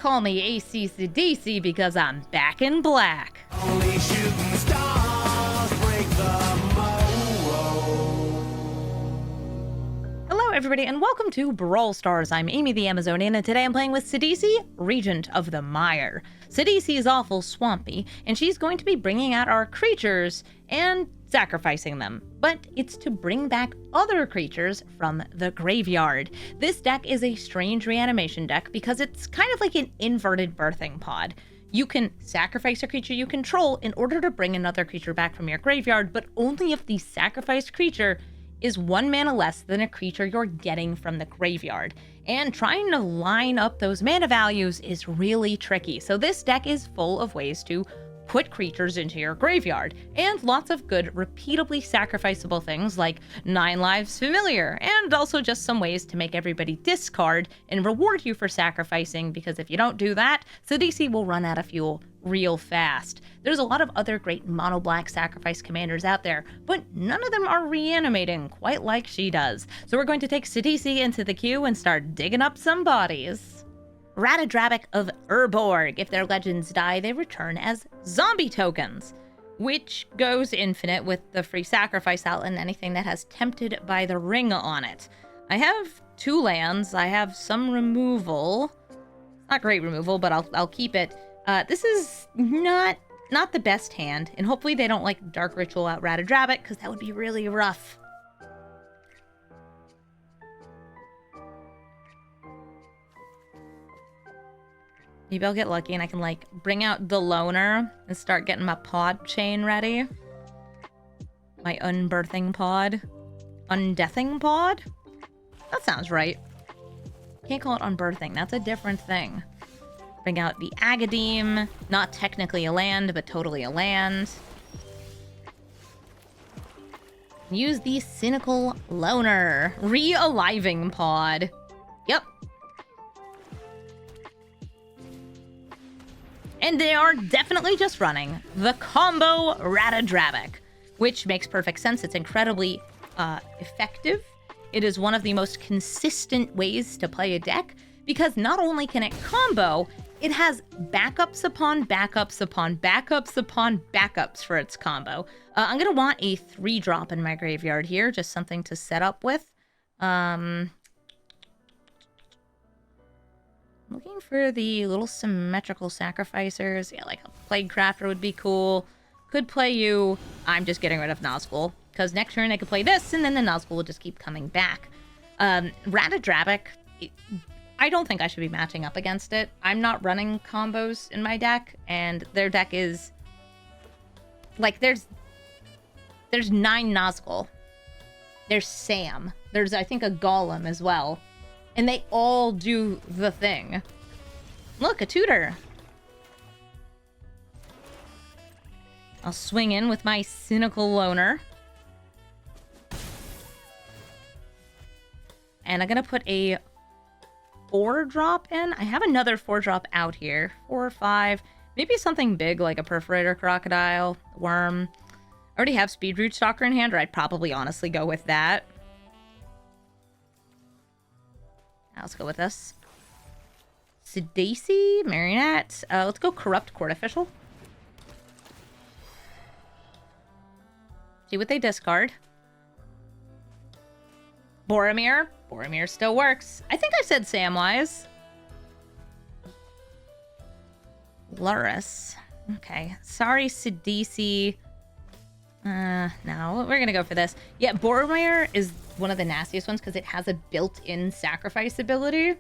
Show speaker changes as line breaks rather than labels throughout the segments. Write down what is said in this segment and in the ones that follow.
Call me AC Sidisi because I'm back in black.
Only shooting stars break the mold.
Hello everybody and welcome to Brawl Stars. I'm Amy the Amazonian and today I'm playing with Sidisi, Regent of the Mire. Sidisi is awful swampy and she's going to be bringing out our creatures and sacrificing them. But it's to bring back other creatures from the graveyard. This deck is a strange reanimation deck because it's kind of like an inverted birthing pod. You can sacrifice a creature you control in order to bring another creature back from your graveyard, but only if the sacrificed creature is 1 mana less than a creature you're getting from the graveyard. And trying to line up those mana values is really tricky. So this deck is full of ways to put creatures into your graveyard, and lots of good repeatably sacrificable things like 9 Lives Familiar, and also just some ways to make everybody discard and reward you for sacrificing, because if you don't do that, Sidisi will run out of fuel real fast. There's a lot of other great mono black sacrifice commanders out there, but none of them are reanimating quite like she does. So we're going to take Sidisi into the queue and start digging up some bodies. Ratadrabik of Urborg. If their legends die, they return as zombie tokens, which goes infinite with the free sacrifice out and anything that has Tempted by the Ring on it. I have 2 lands. I have some removal. Not great removal, but I'll keep it. This is not the best hand, and hopefully they don't like Dark Ritual out Ratadrabik, because that would be really rough. Maybe I'll get lucky and I can, like, bring out the Loner and start getting my pod chain ready. My unbirthing pod. Undeathing pod? That sounds right. Can't call it unbirthing. That's a different thing. Bring out the Agadeem. Not technically a land, but totally a land. Use the Cynical Loner. Re-aliving pod. Yep. And they are definitely just running the combo Ratadrabik, which makes perfect sense. It's incredibly effective. It is one of the most consistent ways to play a deck because not only can it combo, it has backups upon backups upon backups upon backups for its combo. I'm going to want a 3-drop in my graveyard here, just something to set up with. Looking for the little symmetrical sacrificers. Yeah, like a Plague Crafter would be cool. Could play you. I'm just getting rid of Nazgul, because next turn I could play this, and then the Nazgul will just keep coming back. Ratadrabik, I don't think I should be matching up against it. I'm not running combos in my deck, and their deck is... like, there's 9 Nazgul. There's Sam. There's, I think, a Golem as well. And they all do the thing. Look, a tutor. I'll swing in with my Cynical Loner. And I'm going to put a 4-drop in. I have another 4-drop out here. 4 or 5. Maybe something big like a Perforator Crocodile, Worm. I already have Speed Root Stalker in hand, or I'd probably honestly go with that. Let's go with this. Sidisi, Marionette. Let's go Corrupt Court Official. See what they discard. Boromir. Boromir still works. I think I said Samwise. Luris. Okay. Sorry, Sidisi. No, we're gonna go for this. Yeah, Boromir is one of the nastiest ones because it has a built-in sacrifice ability.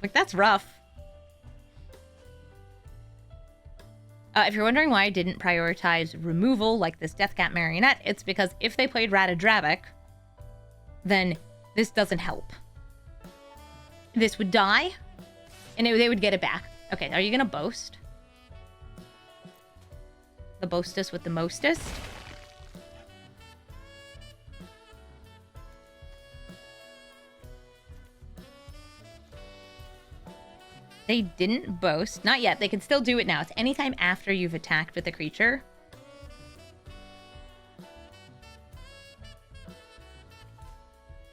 Like, that's rough. If you're wondering why I didn't prioritize removal like this Deathcat Marionette, it's because if they played Ratadrabik, then this doesn't help. This would die, and they would get it back. Okay, are you gonna boast? The boastest with the mostest? They didn't boast. Not yet. They can still do it now. It's anytime after you've attacked with a creature.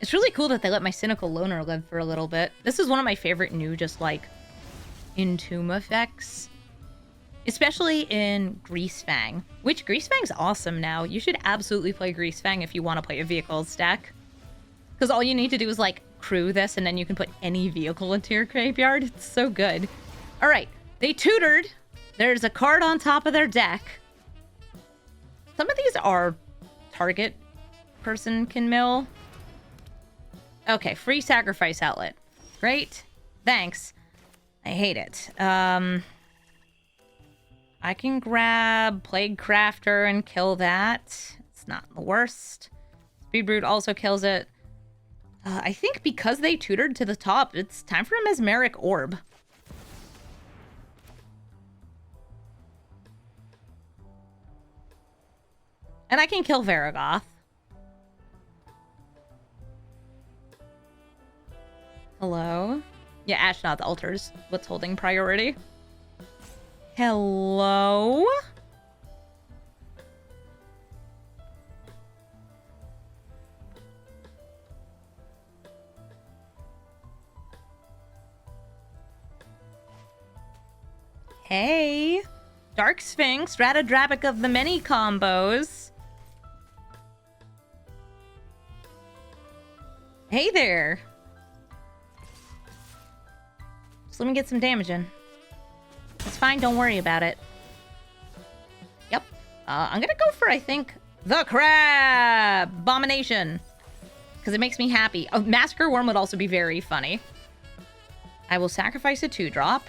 It's It's really cool that they let my Cynical Loner live for a little bit. This is one of my favorite new just like Entomb effects. Especially in Greasefang, which Greasefang's awesome now. You should absolutely play Greasefang if you want to play a vehicles deck. Because all you need to do is like crew this and then you can put any vehicle into your graveyard. It's so good. All right, they tutored. There's a card on top of their deck. Some of these are target person can mill. Okay, free sacrifice outlet. Great. Thanks. I hate it. I can grab Plague Crafter and kill that. It's not the worst. Speed Brute also kills it. I think because they tutored to the top, it's time for a Mesmeric Orb. And I can kill Varagoth. Hello? Yeah, Ashnod's Altar's what's holding priority. Hello? Hey. Dark Sphinx, Ratadrabik of the many combos. Hey there. Just let me get some damage in. It's fine, don't worry about it. Yep. I'm gonna go for, I think, the Crab! Abomination. Because it makes me happy. A Massacre Worm would also be very funny. I will sacrifice a 2-drop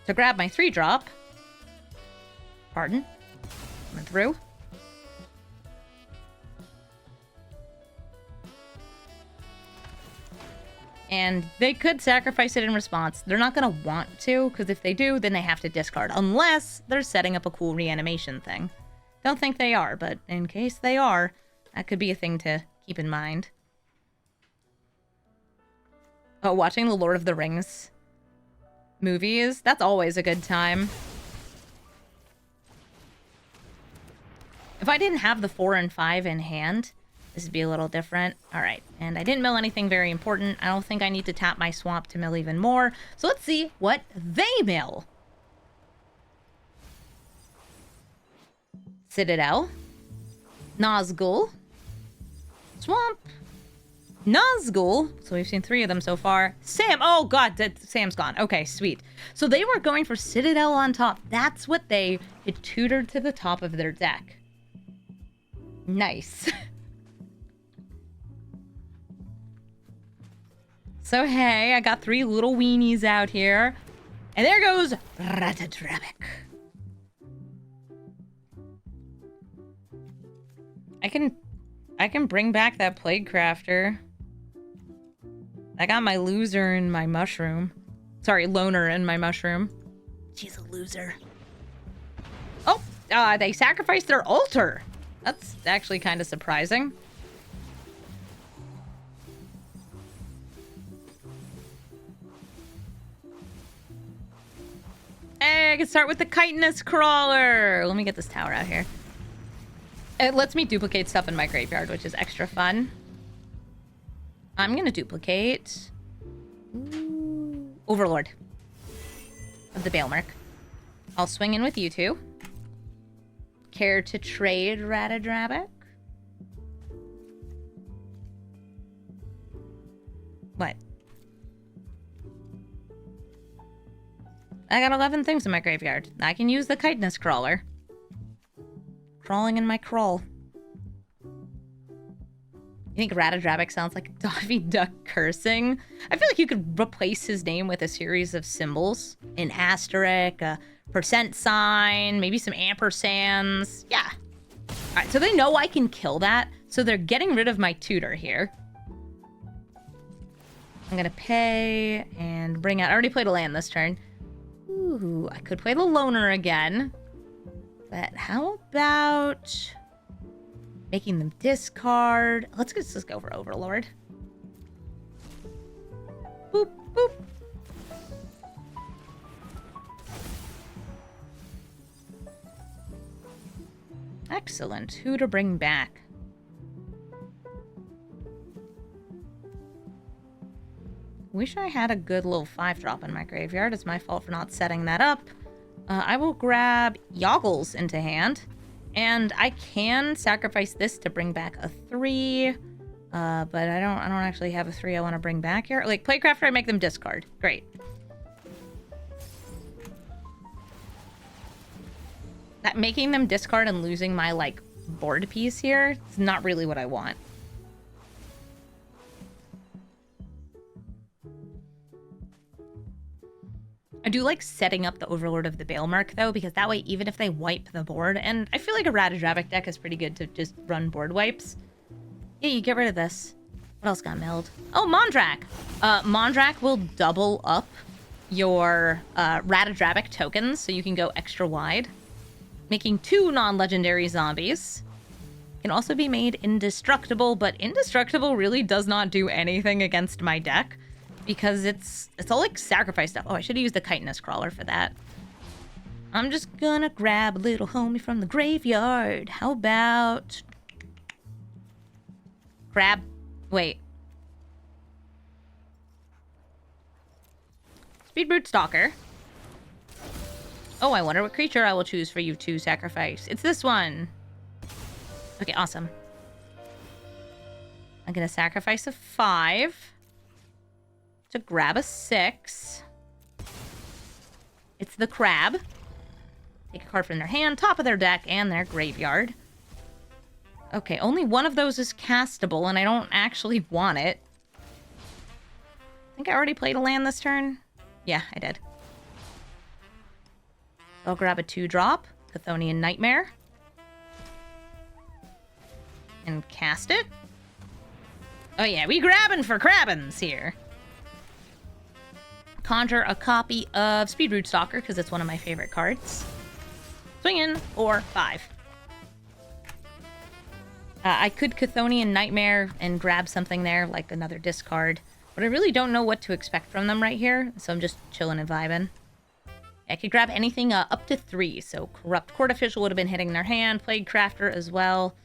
to grab my 3-drop. Pardon. Coming through. And they could sacrifice it in response. They're not going to want to, because if they do, then they have to discard. Unless they're setting up a cool reanimation thing. Don't think they are, but in case they are, that could be a thing to keep in mind. Oh, watching the Lord of the Rings movies, that's always a good time. If I didn't have the 4 and 5 in hand, this would be a little different. All right, and I didn't mill anything very important. I don't think I need to tap my swamp to mill even more. So let's see what they mill. Citadel. Nazgul. Swamp. Nazgul. So we've seen 3 of them so far. Sam. Oh, God. Sam's gone. Okay, sweet. So they were going for Citadel on top. That's what they had tutored to the top of their deck. Nice. So, hey, I got 3 little weenies out here. And there goes Ratadrabik. I can bring back that Plague Crafter. I got my loser in my mushroom. Sorry, loner in my mushroom. She's a loser. Oh, they sacrificed their altar. That's actually kind of surprising. Hey, I can start with the chitinous crawler. Let me get this tower out here. It lets me duplicate stuff in my graveyard, which is extra fun. I'm gonna duplicate Overlord of the Baelmerk. I'll swing in with you two. Care to trade Ratadrabik? What? I got 11 things in my graveyard. I can use the chitinous crawler. Crawling in my crawl. You think Ratadrabik sounds like Daffy Duck cursing? I feel like you could replace his name with a series of symbols. An asterisk, a %sign, maybe some ampersands. Yeah. Alright, so they know I can kill that, so they're getting rid of my tutor here. I'm gonna pay and bring out... I already played a land this turn. Ooh, I could play the loner again. But how about making them discard? Let's just go for Overlord. Boop, boop. Excellent. Who to bring back? wish I had a good little 5-drop in my graveyard. It's my fault for not setting that up. I will grab Yoggles into hand. And I can sacrifice this to bring back a 3. But I don't actually have a 3 I want to bring back here. Like, Playcrafter, I make them discard. Great. That making them discard and losing my, like, board piece here is not really what I want. I do like setting up the Overlord of the Balemark, though, because that way, even if they wipe the board, and I feel like a Ratadrabik deck is pretty good to just run board wipes. Yeah, you get rid of this. What else got milled? Oh, Mondrak! Mondrak will double up your Ratadrabik tokens, so you can go extra wide. Making 2 non-legendary zombies. Can also be made indestructible, but indestructible really does not do anything against my deck. Because it's all like sacrifice stuff. Oh, I should have used the chitinous crawler for that. I'm just gonna grab a little homie from the graveyard. How about... Crab? Wait. Speedbrute Stalker. Oh, I wonder what creature I will choose for you to sacrifice. It's this one. Okay, awesome. I'm gonna sacrifice a 5. To grab a 6. It's the crab. Take a card from their hand, top of their deck, and their graveyard. Okay, only one of those is castable, and I don't actually want it. I think I already played a land this turn. Yeah, I did. I'll grab a 2-drop, Chthonian Nightmare. And cast it. Oh yeah, we grabbing for crabbins here. Conjure a copy of Speedbrute Stalker, because it's one of my favorite cards. Swing in, or 5. I could Chthonian Nightmare and grab something there, like another discard. But I really don't know what to expect from them right here, so I'm just chilling and vibing. I could grab anything up to 3, so Corrupt Court Official would have been hitting their hand, Plague Crafter as well.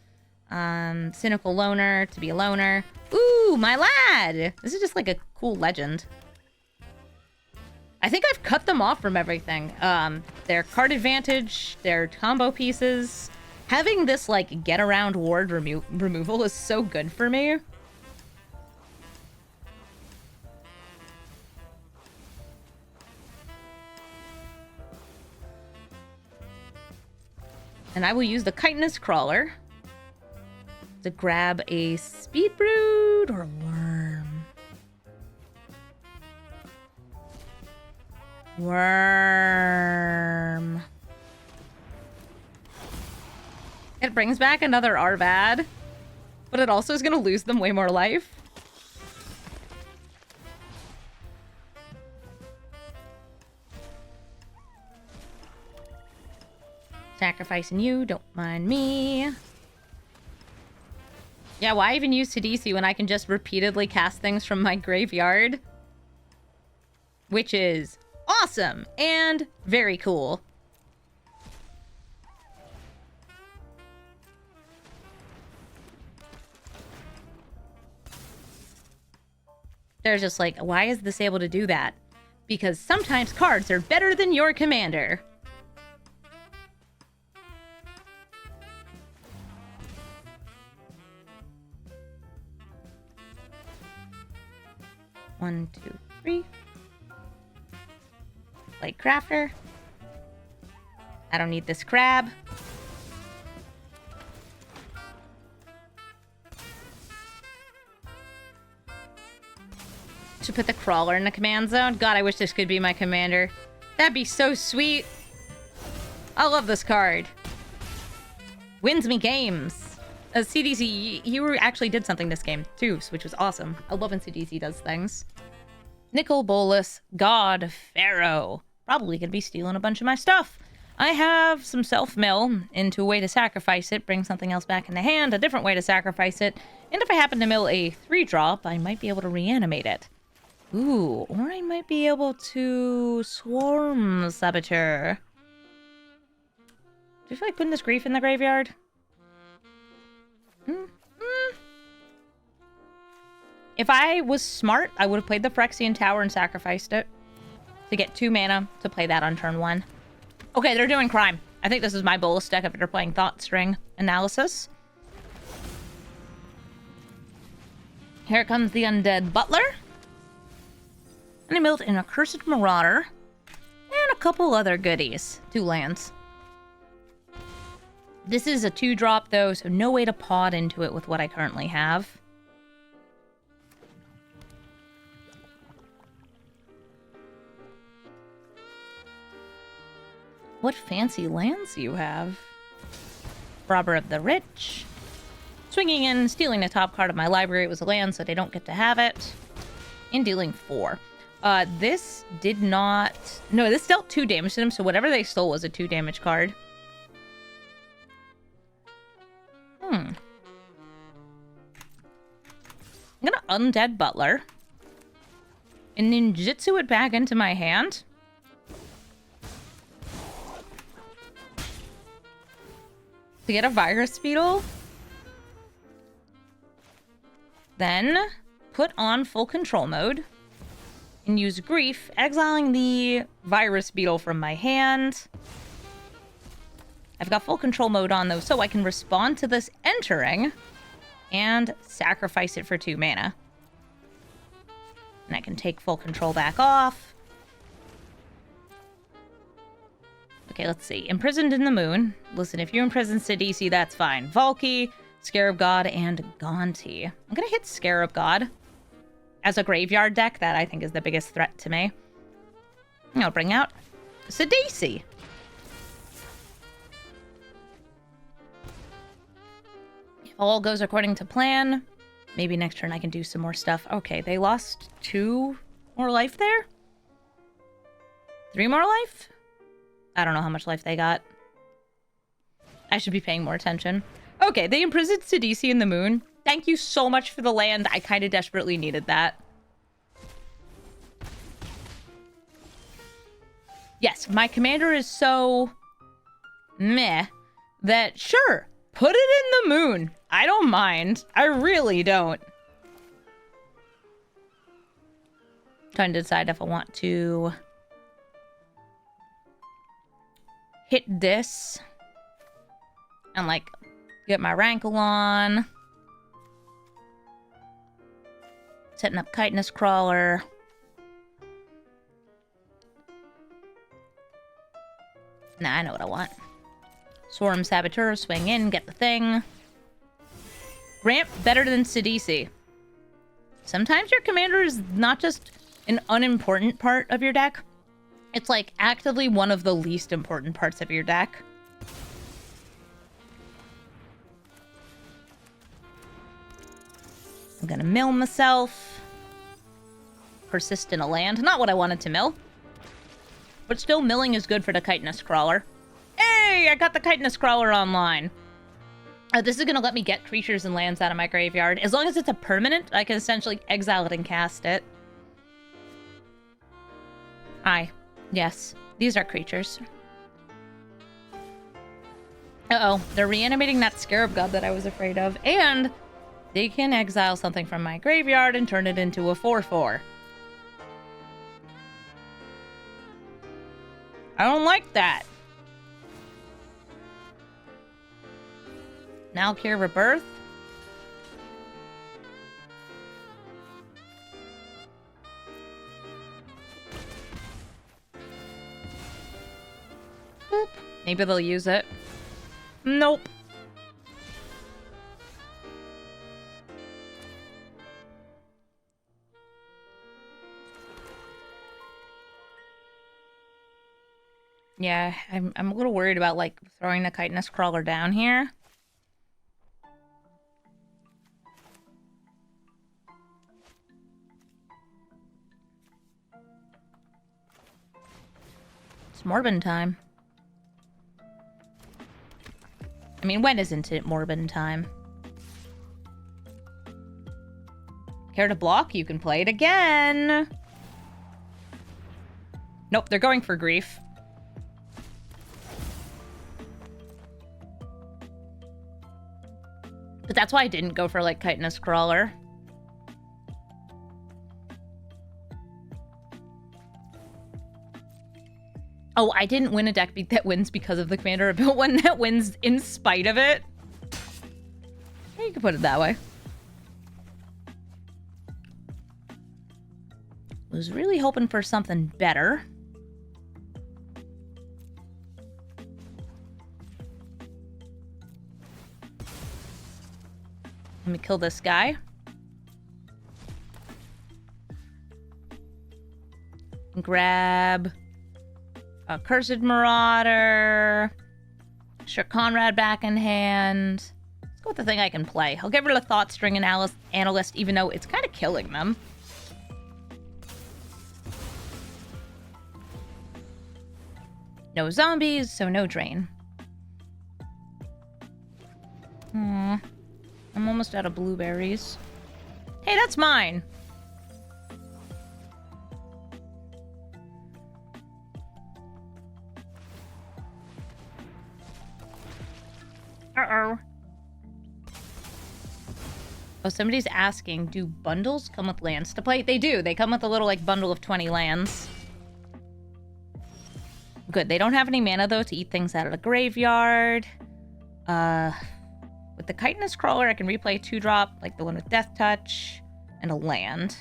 Cynical Loner to be a loner. Ooh, my lad! This is just like a cool legend. I think I've cut them off from everything. Their card advantage, their combo pieces. Having this, like, get-around ward removal is so good for me. And I will use the chitinous crawler to grab a Speedbrute or a worm. Worm. It brings back another Arvad, but it also is going to lose them way more life. Sacrificing you, don't mind me. Yeah, why even use Sidisi when I can just repeatedly cast things from my graveyard? Which is awesome and very cool. They're just like, why is this able to do that? Because sometimes cards are better than your commander. One, two, three. Like Crafter. I don't need this crab. Should put the crawler in the command zone. God, I wish this could be my commander. That'd be so sweet. I love this card. Wins me games. CDC, you actually did something this game too, which was awesome. I love when CDC does things. Nicol Bolas, God Pharaoh. Probably gonna be stealing a bunch of my stuff. I have some self-mill into a way to sacrifice it, bring something else back in the hand, a different way to sacrifice it, and if I happen to mill a 3-drop, I might be able to reanimate it. Ooh, or I might be able to Swarm Saboteur. Do you feel like putting this Grief in the graveyard? If I was smart, I would have played the Phyrexian Tower and sacrificed it to get 2 mana to play that on turn 1. Okay, they're doing crime. I think this is my Bolas deck after playing Thought String Analysis. Here comes the Undead Butler. And I milled an Accursed Marauder. And a couple other goodies. 2 lands. This is a 2-drop though, so no way to pod into it with what I currently have. What fancy lands you have. Robber of the Rich. Swinging in, stealing the top card of my library. It was a land, so they don't get to have it. And dealing 4. This did not... No, this dealt 2 damage to them, so whatever they stole was a 2 damage card. I'm gonna Undead Butler. And ninjutsu it back into my hand. To get a Virus Beetle. Then put on full control mode. And use Grief, exiling the Virus Beetle from my hand. I've got full control mode on though, so I can respond to this entering and sacrifice it for 2 mana. And I can take full control back off. Okay, let's see. Imprisoned in the Moon. Listen, if you imprison Sidisi, that's fine. Valky, Scarab God, and Gonti. I'm gonna hit Scarab God. As a graveyard deck, that I think is the biggest threat to me. I'll bring out Sidisi. If all goes according to plan, maybe next turn I can do some more stuff. Okay, they lost 2 more life there? 3 more life? I don't know how much life they got. I should be paying more attention. Okay, they imprisoned Sidisi in the Moon. Thank you so much for the land. I kind of desperately needed that. Yes, my commander is so meh that sure, put it in the Moon. I don't mind. I really don't. Trying to decide if I want to hit this and like get my rankle on. Setting up Chitinous Crawler. Nah, I know what I want. Swarm Saboteur, swing in, get the thing. Ramp better than Sidisi. Sometimes your commander is not just an unimportant part of your deck. It's like actively one of the least important parts of your deck. I'm gonna mill myself. Persist in a land. Not what I wanted to mill. But still, milling is good for the Chitinous Crawler. Hey! I got the Chitinous Crawler online. This is gonna let me get creatures and lands out of my graveyard. As long as it's a permanent, I can essentially exile it and cast it. Hi. Yes. These are creatures. Uh-oh. They're reanimating that Scarab God that I was afraid of. And they can exile something from my graveyard and turn it into a 4/4. I don't like that. Now cure Rebirth. Boop. Maybe they'll use it. Nope. Yeah, I'm a little worried about, like, throwing the Chitinous Crawler down here. It's Morbin time. I mean, when isn't it Morbin time? Care to block? You can play it again. Nope, they're going for Grief. But that's why I didn't go for, like, Chitinous Crawler. Oh, I didn't win a deck beat that wins because of the commander. I built one that wins in spite of it. You can put it that way. Was really hoping for something better. Let me kill this guy. And grab a Cursed Marauder. Sure, Conrad back in hand. Let's go with the thing I can play. I'll get rid of Thought String and Analyst, even though it's kind of killing them. No zombies, so no drain. I'm almost out of blueberries. Hey, that's mine! Uh-oh. Oh, somebody's asking, do bundles come with lands to play? They do. They come with a little, like, bundle of 20 lands. Good. They don't have any mana, though, to eat things out of the graveyard. With the Chitinous Crawler, I can replay a 2-drop, like the one with Death Touch, and a land.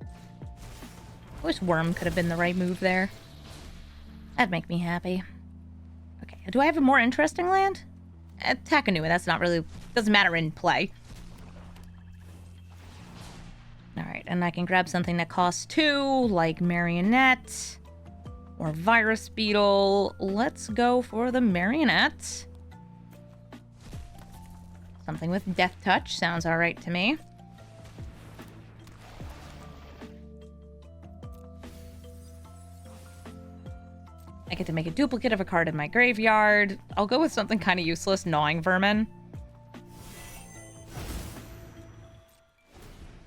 I wish Worm could have been the right move there. That'd make me happy. Okay, do I have a more interesting land? Takanui, that's not really... doesn't matter in play. Alright, and I can grab something that costs 2, like Marionette, or Virus Beetle. Let's go for the Marionette. Something with Death Touch sounds alright to me. I get to make a duplicate of a card in my graveyard. I'll go with something kind of useless, Gnawing Vermin.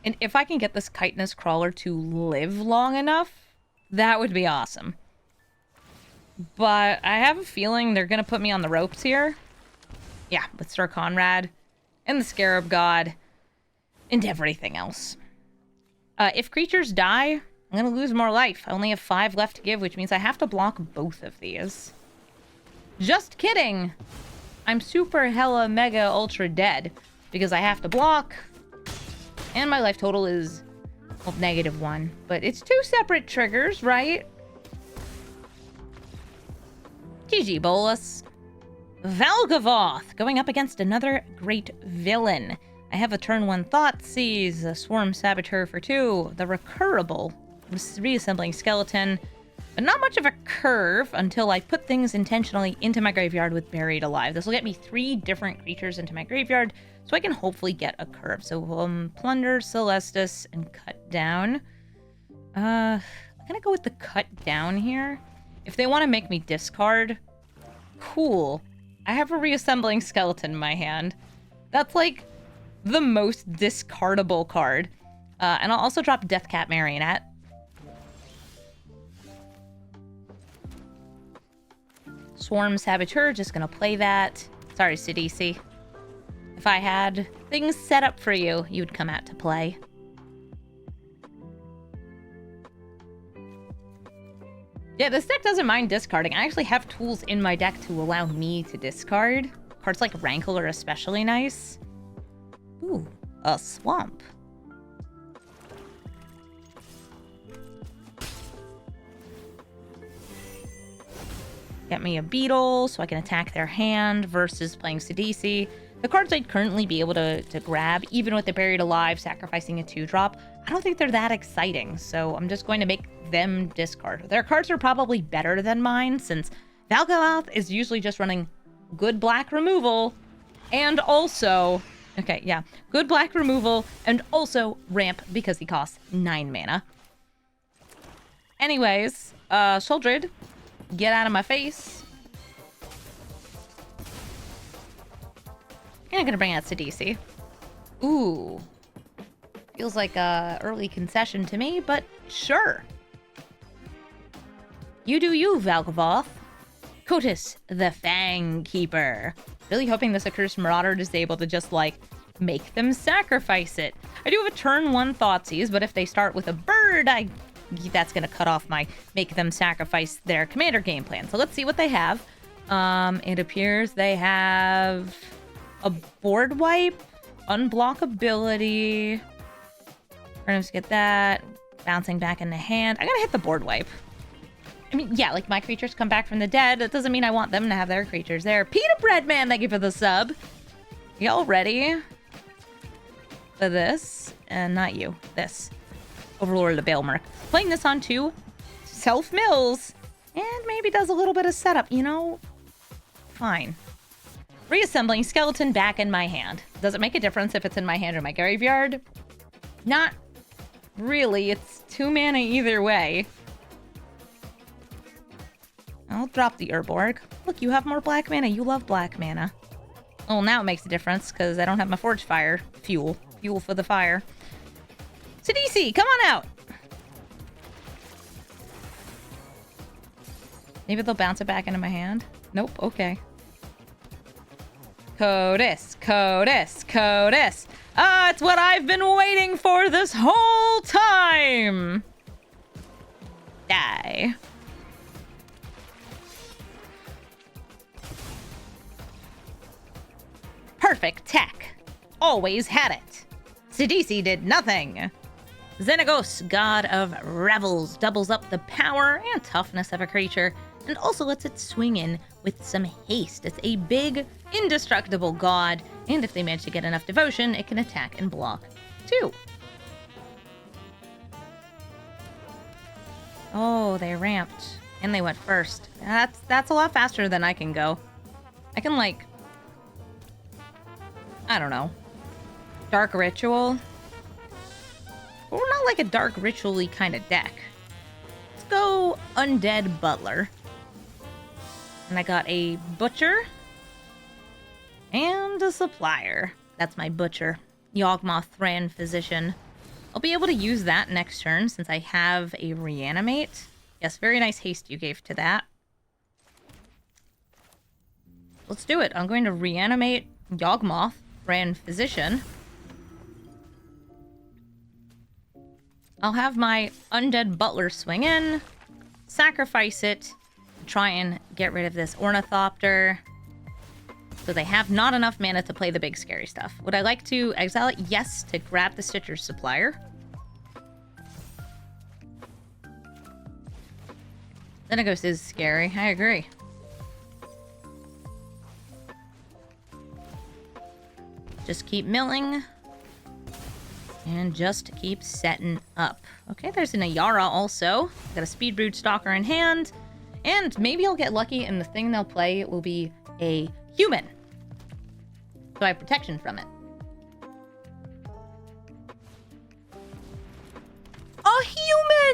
And if I can get this Chitinous Crawler to live long enough, that would be awesome. But I have a feeling they're going to put me on the ropes here. Yeah, with Sir Conrad and the Scarab God and everything else. If creatures die, I'm going to lose more life. I only have 5 left to give, which means I have to block both of these. Just kidding! I'm super hella mega ultra dead because I have to block, and my life total is, well, -1. But it's 2 separate triggers, right? GG, Bolas. Valkaboth, going up against another great villain. I have a turn 1 Thoughtseize, a Swarm Saboteur for 2, the Recurable, Reassembling Skeleton, but not much of a curve until I put things intentionally into my graveyard with Buried Alive. This will get me 3 different creatures into my graveyard, so I can hopefully get a curve. So Plunder, Celestus, and Cut Down. I'm gonna go with the Cut Down here. If they want to make me discard, cool. I have a Reassembling Skeleton in my hand. That's like the most discardable card. And I'll also drop Deathcat Marionette. Swarm Saboteur, just gonna play that. Sorry, Sidisi. If I had things set up for you, you'd come out to play. Yeah, this deck doesn't mind discarding. I actually have tools in my deck to allow me to discard. Cards like Rankle are especially nice. Ooh, a Swamp. Get me a Beetle so I can attack their hand versus playing Sidisi. The cards I'd currently be able to grab, even with the Buried Alive, sacrificing a 2-drop, I don't think they're that exciting, so I'm just going to make them discard. Their cards are probably better than mine, since Valkaboth is usually just running good black removal, and also... Okay, yeah. Good black removal, and also ramp, because he costs 9 mana. Anyways, Sheoldred, get out of my face. And I'm gonna bring out Sidisi. Ooh. Feels like a early concession to me, but sure. You do you, Valkaboth. Kotis, the Fang Keeper. Really hoping this Accursed Marauder is able to just, like, make them sacrifice it. I do have a turn 1 Thoughtseize, but if they start with a bird, I that's going to cut off my make them sacrifice their commander game plan. So let's see what they have. It appears they have a board wipe, unblockability. We're going to get that. Bouncing back in the hand. I'm going to hit the board wipe. I mean, yeah, like my creatures come back from the dead. That doesn't mean I want them to have their creatures there. Pita Bread Man, thank you for the sub. Y'all ready for this? And not you. This. Overlord of the Baelmerk. Playing this on 2 self-mills. And maybe does a little bit of setup, you know? Fine. Reassembling skeleton back in my hand. Does it make a difference if it's in my hand or my graveyard? Not really. It's 2 mana either way. I'll drop the Urborg. Look, you have more black mana. You love black mana. Well, now it makes a difference because I don't have my Forge Fire fuel. Fuel for the fire. Sidisi, come on out! Maybe they'll bounce it back into my hand? Nope, okay. Codis, Codis, Codis. Ah, it's what I've been waiting for this whole time! Die. Perfect tech. Always had it. Sidisi did nothing. Xenagos, god of revels, doubles up the power and toughness of a creature, and also lets it swing in with some haste. It's a big, indestructible god, and if they manage to get enough devotion, it can attack and block, too. Oh, they ramped. And they went first. That's a lot faster than I can go. I can, like... I don't know. Dark Ritual. But we're not like a Dark Ritual-y kind of deck. Let's go Undead Butler. And I got a Butcher. And a Supplier. That's my Butcher. Yawgmoth Thran Physician. I'll be able to use that next turn since I have a Reanimate. Yes, very nice haste you gave to that. Let's do it. I'm going to Reanimate Yawgmoth Thran Physician. I'll have my Undead Butler swing in, sacrifice it, try and get rid of this Ornithopter. So they have not enough mana to play the big scary stuff. Would I like to exile it? Yes, to grab the Stitcher's Supplier. Xenagos is scary, I agree. Just keep milling. And just keep setting up. Okay, there's an Ayara also. Got a Speed Brood Stalker in hand. And maybe I'll get lucky and the thing they'll play will be a human. So I have protection from it. A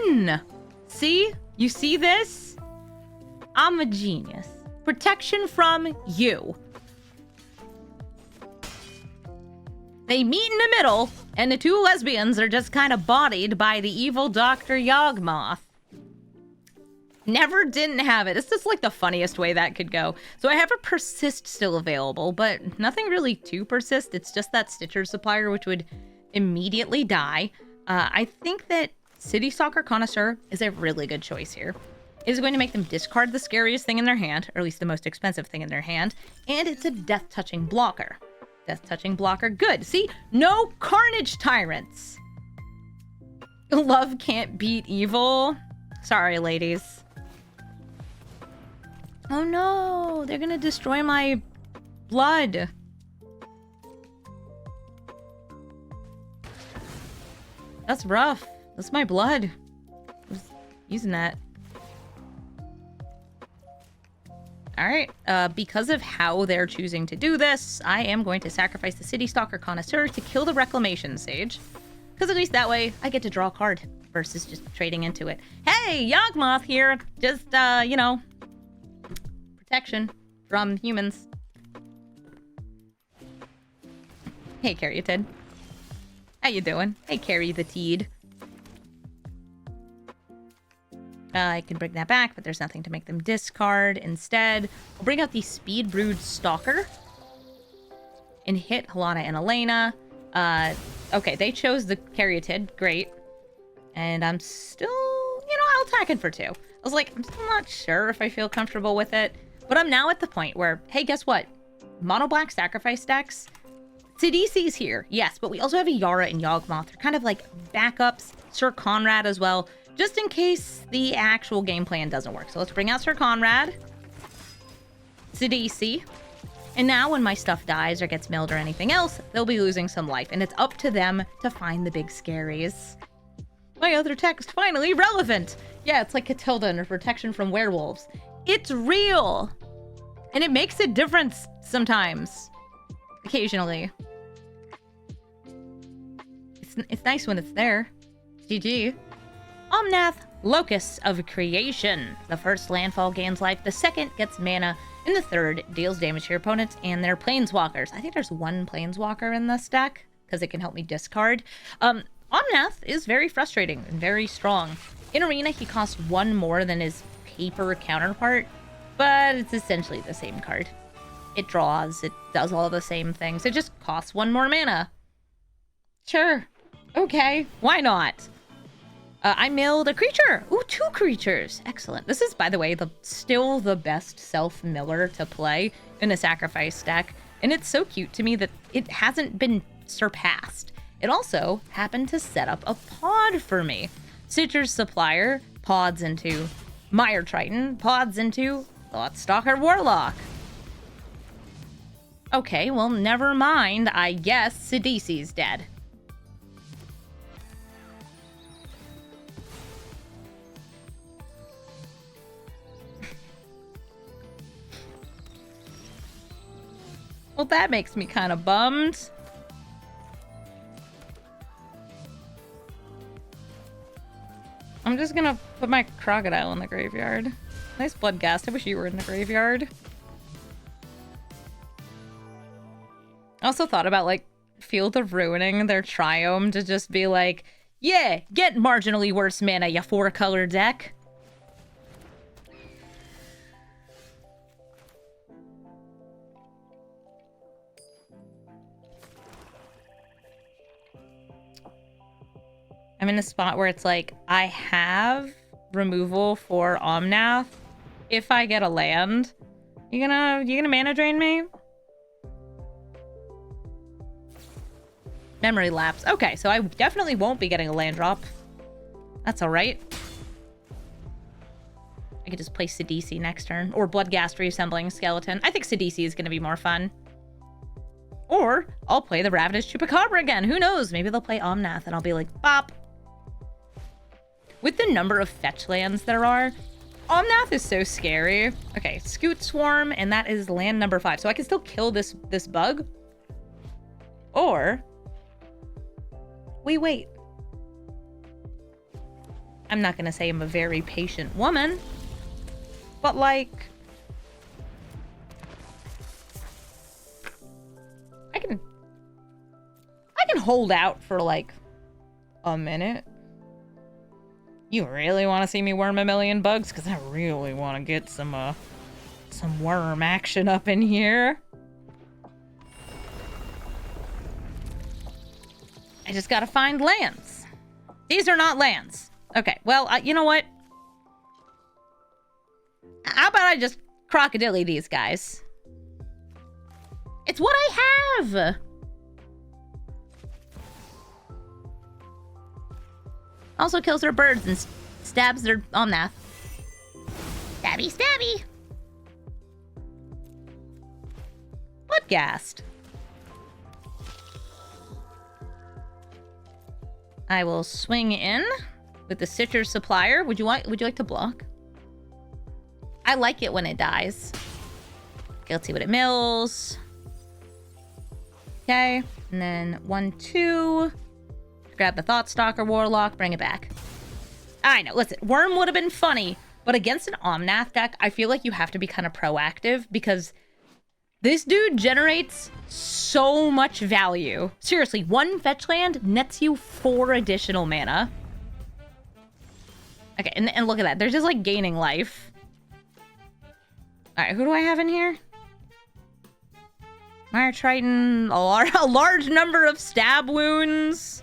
human! See? You see this? I'm a genius. Protection from you. They meet in the middle, and the 2 lesbians are just kind of bodied by the evil Dr. Yawgmoth. Never didn't have it. It's just like the funniest way that could go. So I have a Persist still available, but nothing really to persist. It's just that Stitcher Supplier, which would immediately die. I think that City Stalker Connoisseur is a really good choice here. It is going to make them discard the scariest thing in their hand, or at least the most expensive thing in their hand, and it's a death-touching blocker. Death-touching blocker, good. See? No Carnage Tyrants. Love can't beat evil. Sorry, ladies. Oh no, they're gonna destroy my blood. That's rough. That's my blood. I was using that. Alright, because of how they're choosing to do this, I am going to sacrifice the City Stalker Connoisseur to kill the Reclamation Sage. Because at least that way, I get to draw a card versus just trading into it. Hey, Yawgmoth here! Just, you know, protection from humans. Hey, Caryatid. How you doing? Hey, Carry the Teed. I can bring that back, but there's nothing to make them discard. Instead, we'll bring out the Speed Brood Stalker and hit Hana and Alena. Okay, they chose the Caryatid. Great. And I'm still attacking for 2. I was like, I'm still not sure if I feel comfortable with it. But I'm now at the point where, hey, guess what? Mono black sacrifice decks. Sidisi's here, yes, but we also have a Yara and Yawgmoth. They're kind of like backups. Sir Conrad as well, just in case the actual game plan doesn't work. So let's bring out Sir Conrad. Sidisi. And now when my stuff dies or gets milled or anything else, they'll be losing some life. And it's up to them to find the big scaries. My other text finally relevant. Yeah, it's like Catilda and her protection from werewolves. It's real. And it makes a difference sometimes. Occasionally. It's nice when it's there. GG. Omnath, Locus of Creation. The first landfall gains life, the second gets mana, and the third deals damage to your opponents and their planeswalkers. I think there's one planeswalker in this deck, because it can help me discard. Omnath is very frustrating and very strong. In Arena, he costs 1 more than his paper counterpart, but it's essentially the same card. It draws, it does all the same things, it just costs 1 more mana. Sure. Okay, why not? I milled a creature. Ooh, 2 creatures. Excellent. This is, by the way, still the best self-miller to play in a sacrifice deck. And it's so cute to me that it hasn't been surpassed. It also happened to set up a pod for me. Citrus Supplier pods into Mire Triton, pods into Thoughtstalker Warlock. Okay, well, never mind. I guess Sidisi's dead. Well, that makes me kind of bummed. I'm just gonna put my crocodile in the graveyard. Nice Bloodghast. I wish you were in the graveyard. I also thought about, like, Field of Ruining their Triome to just be like, yeah, get marginally worse mana, you 4-color deck. I'm in a spot where it's like, I have removal for Omnath. If I get a land, you gonna mana drain me? Memory lapse. Okay, so I definitely won't be getting a land drop. That's all right. I could just play Sidisi next turn, or Bloodghast Reassembling Skeleton. I think Sidisi is gonna be more fun. Or I'll play the Ravenous Chupacabra again. Who knows? Maybe they'll play Omnath and I'll be like, bop. With the number of fetch lands there are, Omnath is so scary. Okay, Scoot Swarm, and that is land number 5. So I can still kill this bug. Or we wait. I'm not gonna say I'm a very patient woman, but like, I can hold out for like a minute. You really want to see me worm a million bugs? Because I really want to get some worm action up in here. I just gotta find lands. These are not lands. Okay, well, you know what? How about I just crocodile these guys? It's what I have! Also kills their birds and stabs their Omnath. Stabby, stabby! Bloodghast. I will swing in with the Citrus Supplier. Would you like to block? I like it when it dies. Okay, let's see what it mills. Okay, and then 1, 2. Grab the Thoughtstalker Warlock, bring it back. I know, listen, Worm would have been funny, but against an Omnath deck, I feel like you have to be kind of proactive because this dude generates so much value. Seriously, 1 fetch land nets you 4 additional mana. Okay, and look at that. They're just like gaining life. Alright, who do I have in here? Mire Triton, a large number of stab wounds.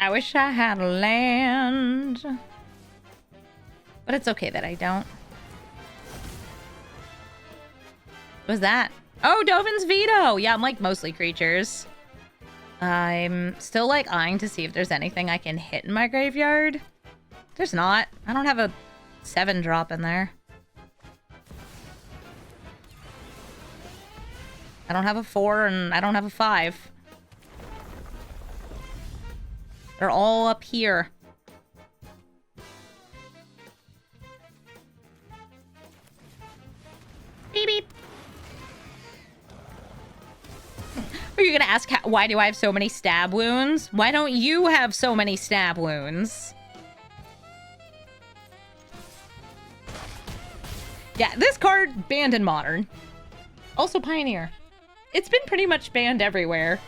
I wish I had a land. But it's okay that I don't. What was that? Oh, Dovin's Veto! Yeah, I'm like mostly creatures. I'm still like eyeing to see if there's anything I can hit in my graveyard. There's not. I don't have a 7-drop in there. I don't have a 4 and I don't have a 5. They're all up here. Beep beep. Are you gonna ask why do I have so many stab wounds? Why don't you have so many stab wounds? Yeah, this card banned in Modern. Also Pioneer. It's been pretty much banned everywhere.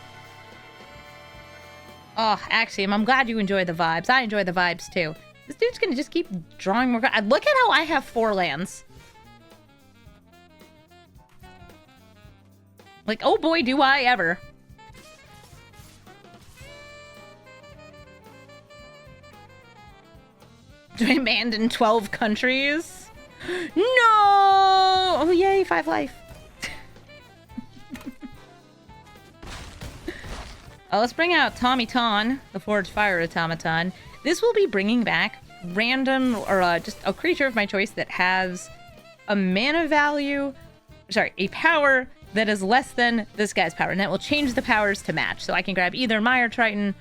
Oh, Axiom, I'm glad you enjoy the vibes. I enjoy the vibes too. This dude's gonna just keep drawing more cards. Look at how I have 4 lands. Like, oh boy, do I ever. I'm banned in 12 countries? No! Oh, yay, 5 life. Let's bring out Tommy Ton, the Forged Fire Automaton. This will be bringing back random, or just a creature of my choice that has a mana value, sorry, a power that is less than this guy's power. And it will change the powers to match. So I can grab either Mire Triton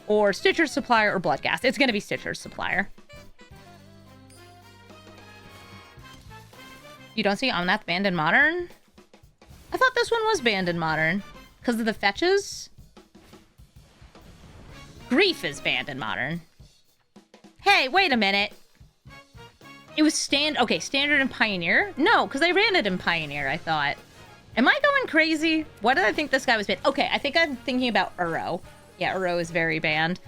or Stitcher's Supplier or Bloodghast. It's going to be Stitcher's Supplier. You don't see Omnath banned in Modern? I thought this one was banned in Modern. Because of the fetches? Grief is banned in Modern. Hey, wait a minute. It was Standard and Pioneer? No, because I ran it in Pioneer, I thought. Am I going crazy? What did I think this guy was banned? Okay, I think I'm thinking about Uro. Yeah, Uro is very banned.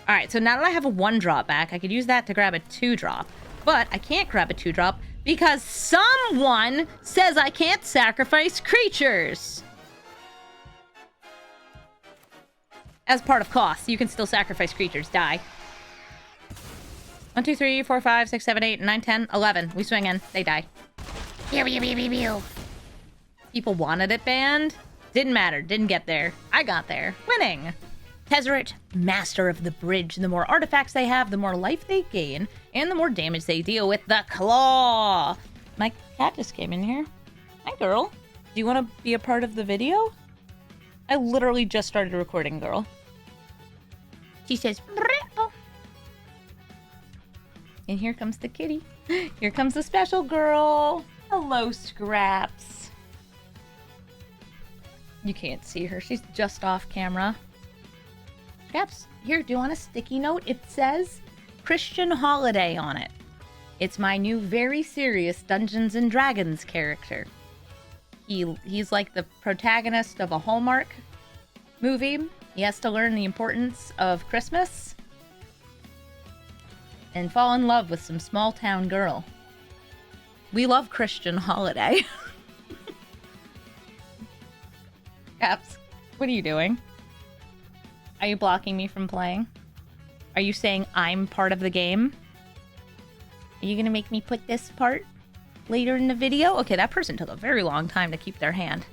Alright, so now that I have a 1-drop back, I could use that to grab a 2-drop. But I can't grab a 2-drop because someone says I can't sacrifice creatures. As part of cost, you can still sacrifice creatures. Die. 1, 2, 3, 4, 5, 6, 7, 8, 9, 10, 11. We swing in. They die. Pew, pew, pew, pew, pew. People wanted it banned. Didn't matter. Didn't get there. I got there. Winning. Tezzeret, Master of the Bridge. The more artifacts they have, the more life they gain, and the more damage they deal with the claw. My cat just came in here. Hi, girl. Do you want to be a part of the video? I literally just started recording, girl. She says, Brrr. And here comes the kitty. Here comes the special girl. Hello, Scraps. You can't see her. She's just off camera. Scraps, here, do you want a sticky note? It says Christian Holiday on it. It's my new very serious Dungeons and Dragons character. He's like the protagonist of a Hallmark movie. He has to learn the importance of Christmas and fall in love with some small town girl. We love Christian Holiday. Caps, what are you doing? Are you blocking me from playing? Are you saying I'm part of the game? Are you gonna make me put this part later in the video? Okay, that person took a very long time to keep their hand.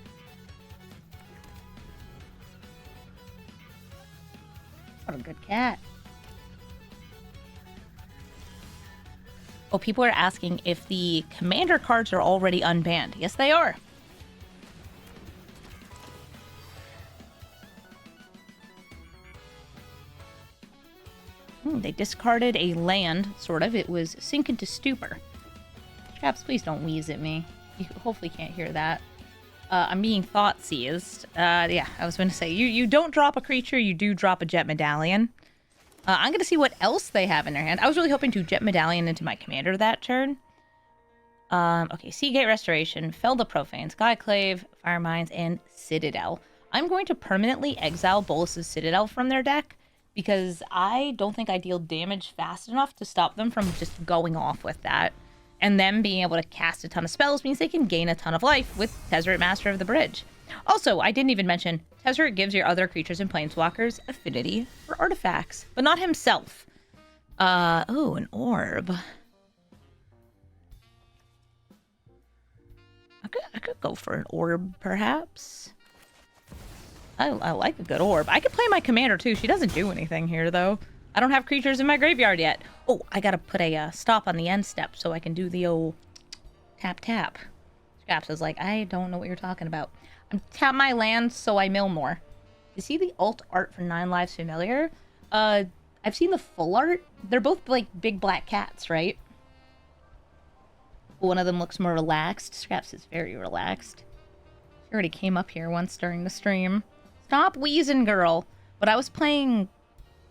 What a good cat. Oh, people are asking if the commander cards are already unbanned. Yes, they are. They discarded a land, sort of. It was Sink into Stupor. Chaps, please don't wheeze at me. You hopefully can't hear that. I'm being thought seized. Yeah, I was going to say, you don't drop a creature, you do drop a Jet Medallion. I'm going to see what else they have in their hand. I was really hoping to Jet Medallion into my commander that turn. Okay, Seagate Restoration, Felda Profane, Skyclave, Fire Mines, and Citadel. I'm going to permanently exile Bolas' Citadel from their deck because I don't think I deal damage fast enough to stop them from just going off with that. And them being able to cast a ton of spells means they can gain a ton of life with Tezzeret, Master of the Bridge. Also, I didn't even mention Tezzeret gives your other creatures and planeswalkers affinity for artifacts, but not himself. Oh, an orb. I could go for an orb, perhaps. I like a good orb. I could play my commander, too. She doesn't do anything here, though. I don't have creatures in my graveyard yet. Oh, I gotta put a stop on the end step so I can do the old tap. Scraps is like, I don't know what you're talking about. I'm tap my land so I mill more. You see the alt art for 9 Lives Familiar? I've seen the full art. They're both like big black cats, right? One of them looks more relaxed. Scraps is very relaxed. She already came up here once during the stream. Stop wheezing, girl. But I was playing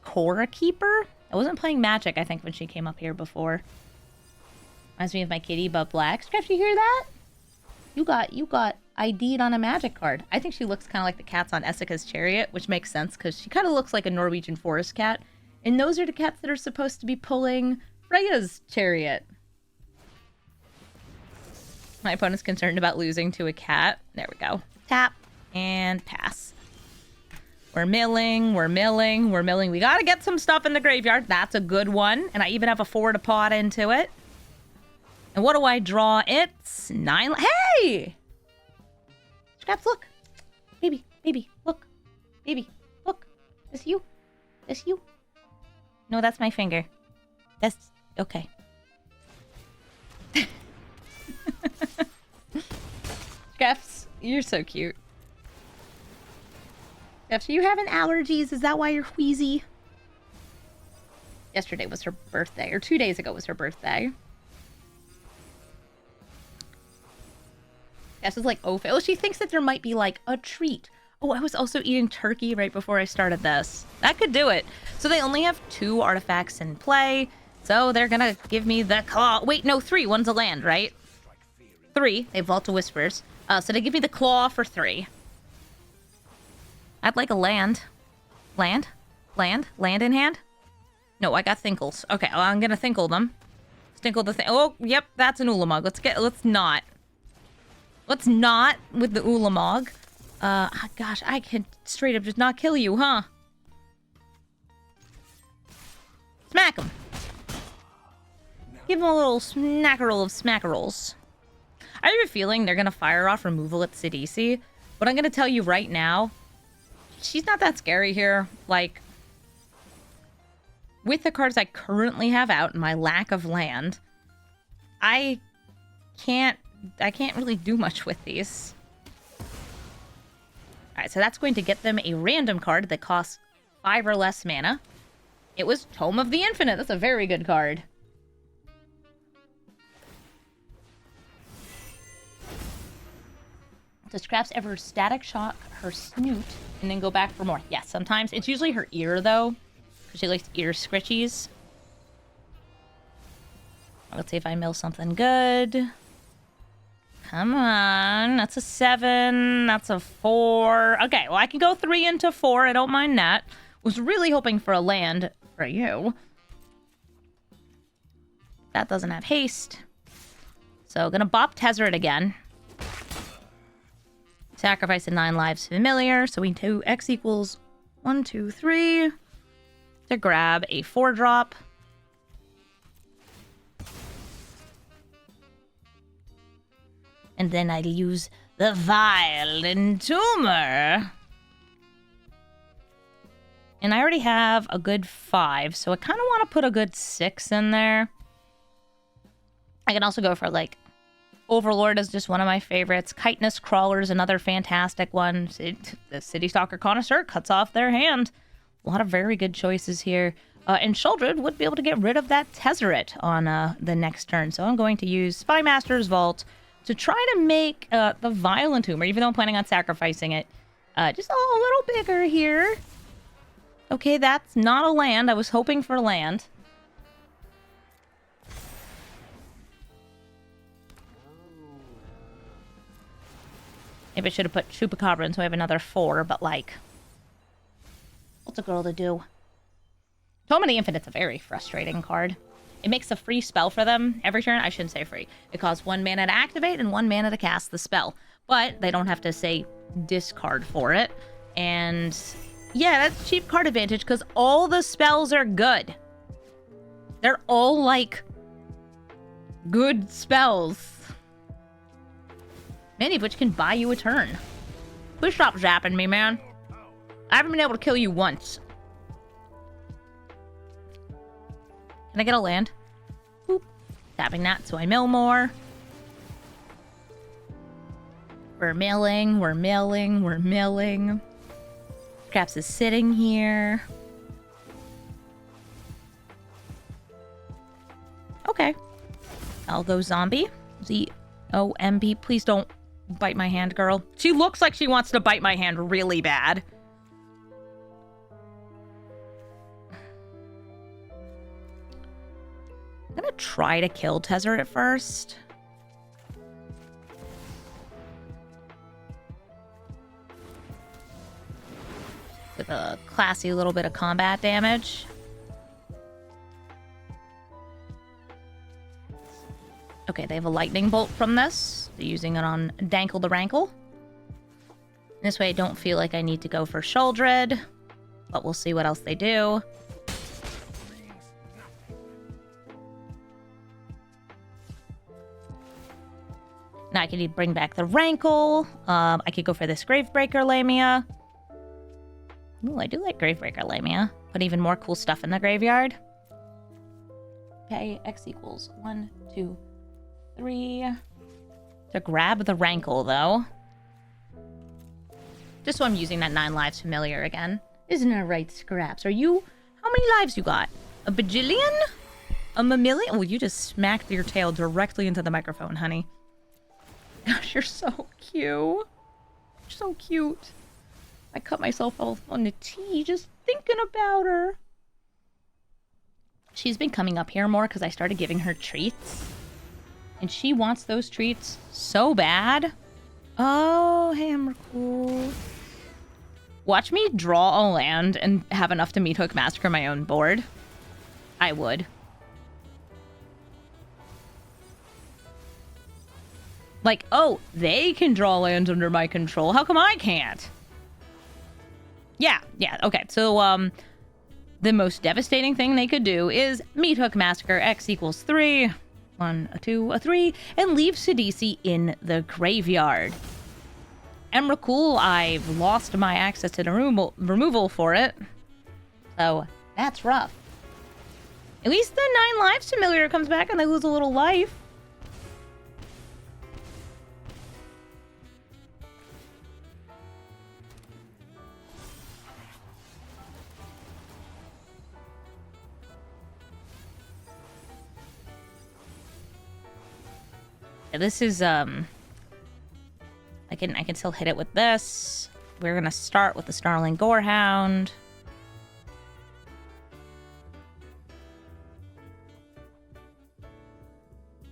Cora Keeper. I wasn't playing Magic, I think, when she came up here before. Reminds me of my kitty, but black. Scraps, you hear that? You got ID'd on a Magic card. I think she looks kind of like the cats on Essica's Chariot, which makes sense because she kind of looks like a Norwegian forest cat. And those are the cats that are supposed to be pulling Freya's Chariot. My opponent's concerned about losing to a cat. There we go. Tap and pass. We're milling. We gotta get some stuff in the graveyard. That's a good one. And I even have a 4 to pot into it. And what do I draw? It's 9. Hey! Scraps, look. Baby, look. Baby, look. This you? No, that's my finger. That's okay. Scraps, you're so cute. Scraps, are you having allergies? Is that why you're wheezy? Yesterday was her birthday, or 2 days ago was her birthday. Scraps is like, oh, she thinks that there might be like a treat. Oh, I was also eating turkey right before I started this. That could do it. So they only have 2 artifacts in play. So they're gonna give me the claw. Wait, no, 3. One's a land, right? 3. They Vault of Whispers. So they give me the claw for 3. I'd like a land. Land in hand? No, I got Thinkles. Okay, well, I'm gonna Thinkle them. Stinkle the thing. Oh, yep, that's an Ulamog. Let's not with the Ulamog. Gosh, I can straight up just not kill you, huh? Smack him. Give him a little snackerel of smackerels. I have a feeling they're gonna fire off removal at Sidisi, but I'm gonna tell you right now, she's not that scary here. Like, with the cards I currently have out and my lack of land, I can't really do much with these. Alright, so that's going to get them a random card that costs 5 or less mana. It was Tome of the Infinite. That's a very good card. Does Scraps ever Static Shock her snoot and then go back for more? Yes, sometimes. It's usually her ear, though, because she likes ear scritchies. Let's see if I mill something good. Come on. That's a 7. That's a 4. Okay, well, I can go 3 into 4. I don't mind that. Was really hoping for a land for you. That doesn't have haste. So, gonna bop Tezzeret again. Sacrifice a 9 Lives Familiar. So we do X equals 1, 2, 3 to grab a 4-drop. And then I use the Vile Entomber. And I already have a good 5, so I kind of want to put a good 6 in there. I can also go for, like, Overlord is just one of my favorites. Chitinous Crawler is another fantastic one. The City Stalker Connoisseur cuts off their hand. A lot of very good choices here. And Sheoldred would be able to get rid of that Tezzeret on the next turn. So I'm going to use Spymaster's Vault to try to make the Violent Tumor, even though I'm planning on sacrificing it, just a little bigger here. Okay, that's not a land. I was hoping for land. Maybe I should have put Chupacabra in so I have another 4, but like, what's a girl to do? Tome of the Infinite's a very frustrating card. It makes a free spell for them every turn. I shouldn't say free. It costs 1 mana to activate and 1 mana to cast the spell. But they don't have to, say, discard for it. And yeah, that's cheap card advantage because all the spells are good. They're all like good spells. Many of which can buy you a turn. Please stop zapping me, man. I haven't been able to kill you once. Can I get a land? Boop. Tapping that so I mill more. We're milling, we're milling, we're milling. Craps is sitting here. Okay. I'll go zombie. Z-O-M-B. Please don't bite my hand, girl. She looks like she wants to bite my hand really bad. I'm gonna try to kill Tezzeret first. With a classy little bit of combat damage. Okay, they have a lightning bolt from this. They're using it on Dankle the Rankle. This way I don't feel like I need to go for Sheoldred, but we'll see what else they do. Now I could bring back the Rankle. I could go for this Gravebreaker Lamia. Ooh, I do like Gravebreaker Lamia. Put even more cool stuff in the graveyard. Okay, X equals 1, 2, 3. To grab the Rankle, though. Just so I'm using that 9 lives familiar again. Isn't it right, Scraps? Are you... How many lives you got? A bajillion? A mamillion? Oh, you just smacked your tail directly into the microphone, honey. Gosh, you're so cute. You're so cute. I cut myself off on the tea just thinking about her. She's been coming up here more because I started giving her treats. And she wants those treats so bad. Oh, hey, Emrakul. Watch me draw a land and have enough to Meathook Massacre my own board. I would. Like, oh, they can draw lands under my control. How come I can't? Yeah, okay. So, the most devastating thing they could do is Meathook Massacre X equals 3. 1, a 2, a 3, and leave Sidisi in the graveyard. Emrakul, I've lost my access to the removal for it. So, that's rough. At least the 9 lives familiar comes back and they lose a little life. This is, I can still hit it with this. We're gonna start with the Snarling Gorehound.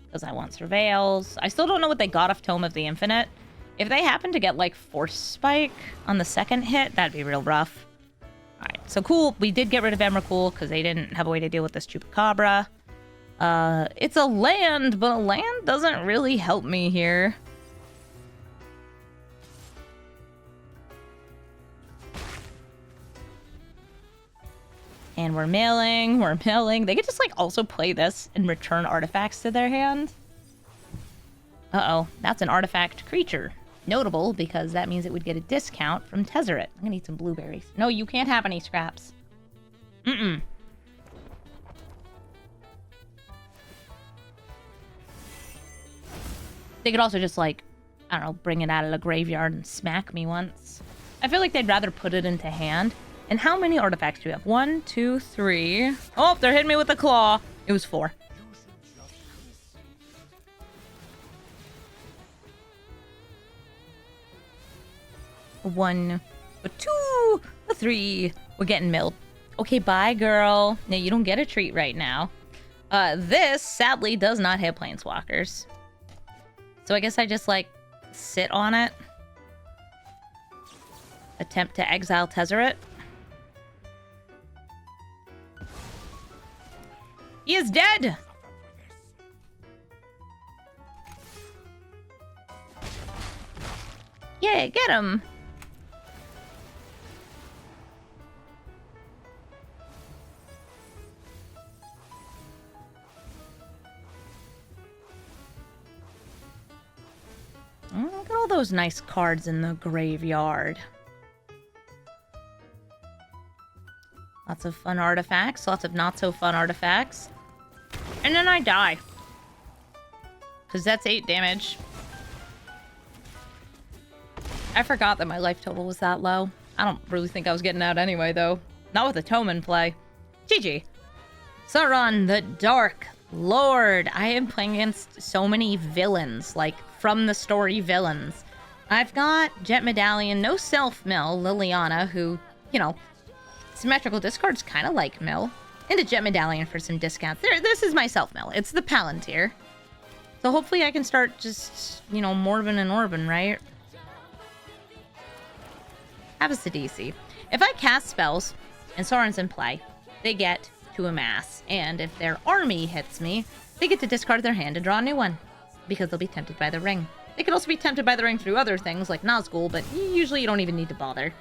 Because I want Surveils. I still don't know what they got off Tome of the Infinite. If they happen to get, like, Force Spike on the second hit, that'd be real rough. Alright, so cool. We did get rid of Emrakul because they didn't have a way to deal with this Chupacabra. It's a land, but a land doesn't really help me here. And we're milling. They could just, like, also play this and return artifacts to their hand. Uh-oh, that's an artifact creature. Notable, because that means it would get a discount from Tezzeret. I'm gonna eat some blueberries. No, you can't have any scraps. Mm-mm. They could also just, like, I don't know, bring it out of the graveyard and smack me once. I feel like they'd rather put it into hand. And how many artifacts do we have? 1, 2, 3. Oh, they're hitting me with a claw. It was 4. One, a 2, a 3. We're getting milled. Okay, bye, girl. No, you don't get a treat right now. This, sadly, does not hit Planeswalkers. So I guess I just, like, sit on it. Attempt to exile Tezzeret. He is dead! Yeah, get him! all those nice cards in the graveyard. Lots of fun artifacts, lots of not so fun artifacts. And then I die. Because that's 8 damage. I forgot that my life total was that low. I don't really think I was getting out anyway, though. Not with a tome in play. GG. Sauron, the Dark Lord. I am playing against so many villains, like from the story villains. I've got Jet Medallion, no self-mill, Liliana, who, you know, symmetrical discard's kind of like mill. Into Jet Medallion for some discounts. This is my self-mill. It's the Palantir. So hopefully I can start just, you know, Morbin and Orbin, right? Have a Sidisi. If I cast spells and Sauron's in play, they get to amass. And if their army hits me, they get to discard their hand and draw a new one. Because they'll be tempted by the ring. They could also be tempted by the ring through other things like Nazgul, but usually you don't even need to bother.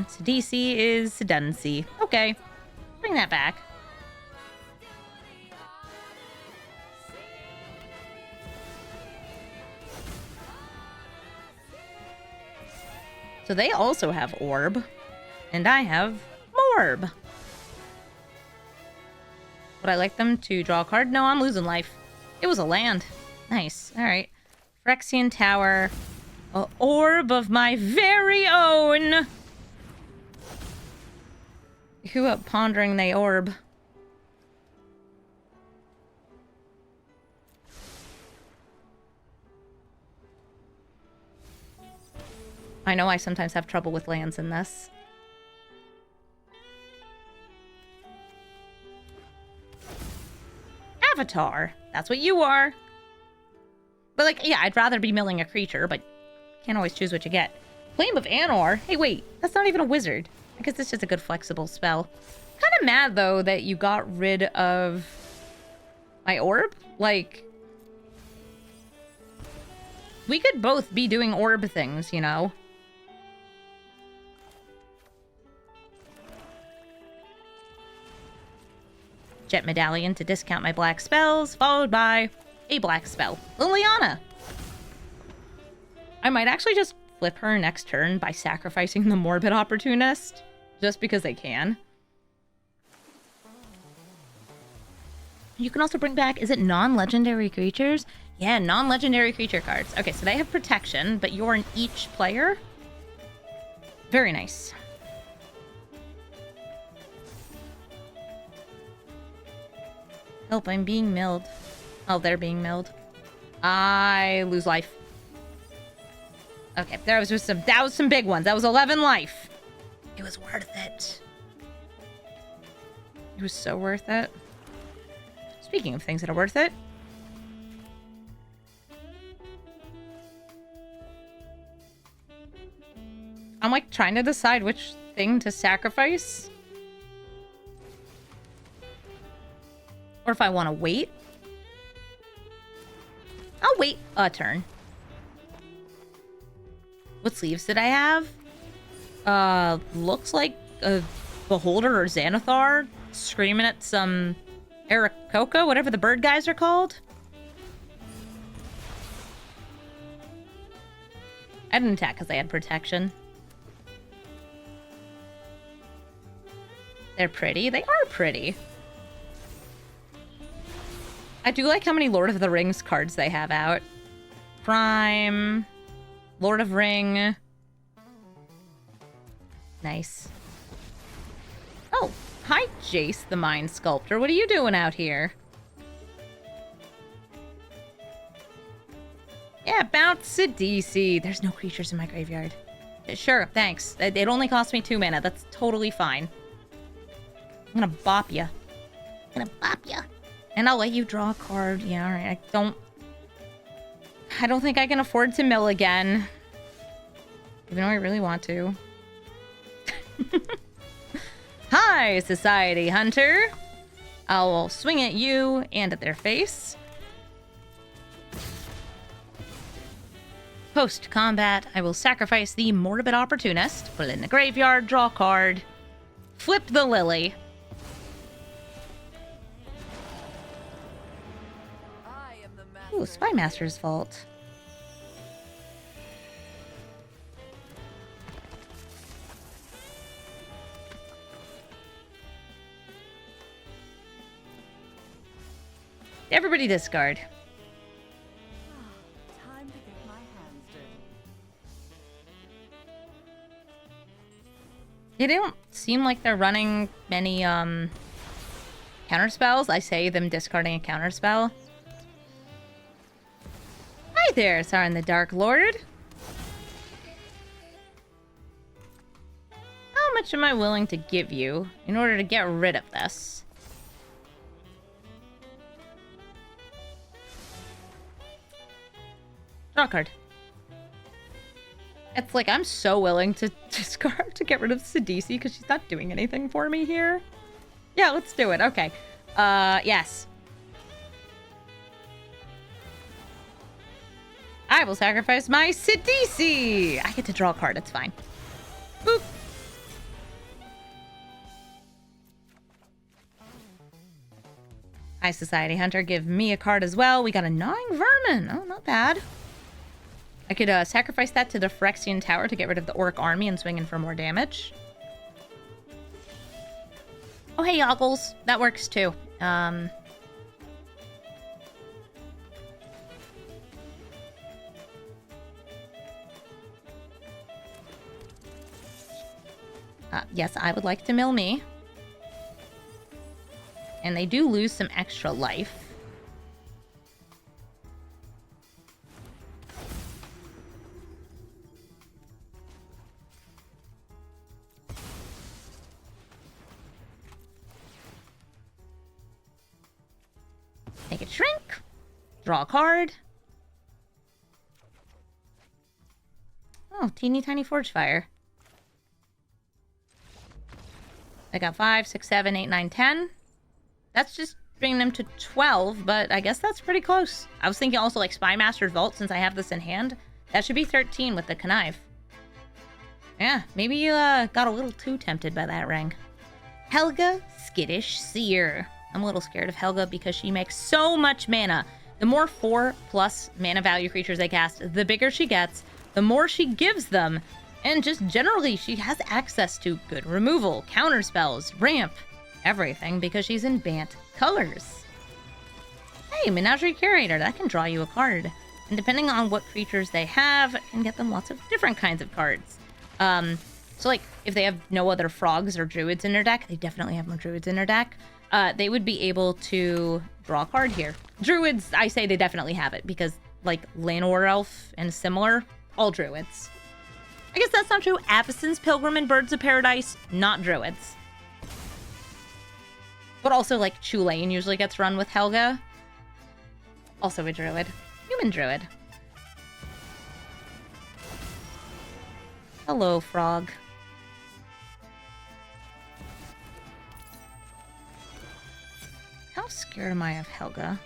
Sidisi is Sidisi. Okay. Bring that back. So they also have Orb. And I have Morb. Would I like them to draw a card? No, I'm losing life. It was a land. Nice. Alright. Phyrexian Tower. A orb of my very own. Who up pondering they orb? I know I sometimes have trouble with lands in this. Avatar. That's what you are. But like, yeah, I'd rather be milling a creature, but can't always choose what you get. Flame of Anor? Hey, wait, that's not even a wizard. I guess it's just a good flexible spell. Kind of mad, though, that you got rid of my orb. Like, we could both be doing orb things, you know? Jet Medallion to discount my black spells, followed by a black spell. Liliana! I might actually just flip her next turn by sacrificing the Morbid Opportunist, just because I can. You can also bring back, is it non-legendary creatures? Yeah, non-legendary creature cards. Okay, so they have protection, but you're in each player. Very nice. Help, I'm being milled. Oh, they're being milled. I lose life. Okay, that was some big ones. That was 11 life. It was worth it. It was so worth it. Speaking of things that are worth it. I'm like trying to decide which thing to sacrifice. Or if I want to wait. I'll wait a turn. What sleeves did I have? Looks like a Beholder or Xanathar screaming at some Aarakocra, whatever the bird guys are called. I didn't attack because I had protection. They're pretty. They are pretty. I do like how many Lord of the Rings cards they have out. Prime. Lord of Ring. Nice. Oh, hi, Jace the Mind Sculptor. What are you doing out here? Yeah, bounce Sidisi. There's no creatures in my graveyard. Sure, thanks. It only cost me 2 mana. That's totally fine. I'm gonna bop ya. And I'll let you draw a card. Yeah, alright. I don't think I can afford to mill again. Even though I really want to. Hi, Society Hunter. I'll swing at you and at their face. Post-combat, I will sacrifice the Morbid Opportunist, put it in the graveyard, draw a card, flip the Lily. Ooh, Spymaster's Vault. Everybody discard.
Time to get my hands dirty.
They don't seem like they're running many counter spells. I say them discarding a counter spell. Hi there, Sauron the Dark Lord. How much am I willing to give you in order to get rid of this? Draw a card. It's like I'm so willing to discard to get rid of Sidisi because she's not doing anything for me here. Yeah, let's do it. Okay. Yes. I will sacrifice my Sidisi. I get to draw a card. It's fine. Boop. Hi, Society Hunter. Give me a card as well. We got a Gnawing Vermin. Oh, not bad. I could sacrifice that to the Phyrexian Tower to get rid of the Orc army and swing in for more damage. Oh, hey, Yoggles. That works too. Yes, I would like to mill me. And they do lose some extra life. Make it shrink. Draw a card. Oh, teeny tiny forge fire. I got 5, 6, 7, 8, 9, 10. That's just bringing them to 12, but I guess that's pretty close. I was thinking also like Spymaster's Vault, since I have this in hand. That should be 13 with the Connive. Yeah, maybe you got a little too tempted by that ring. Helga, Skittish Seer. I'm a little scared of Helga because she makes so much mana. The more 4+ mana value creatures they cast, the bigger she gets, the more she gives them. And just generally, she has access to good removal, counter spells, ramp, everything because she's in Bant colors. Hey, Menagerie Curator, that can draw you a card. And depending on what creatures they have, it can get them lots of different kinds of cards. So like, if they have no other frogs or druids in their deck, they definitely have more druids in their deck, they would be able to draw a card here. Druids, I say they definitely have it, because like Llanowar Elf and similar, all druids. I guess that's not true. Avacyn's Pilgrim and Birds of Paradise, not druids. But also like Chulane usually gets run with Helga. Also a druid. Human druid. Hello, frog. How scared am I of Helga?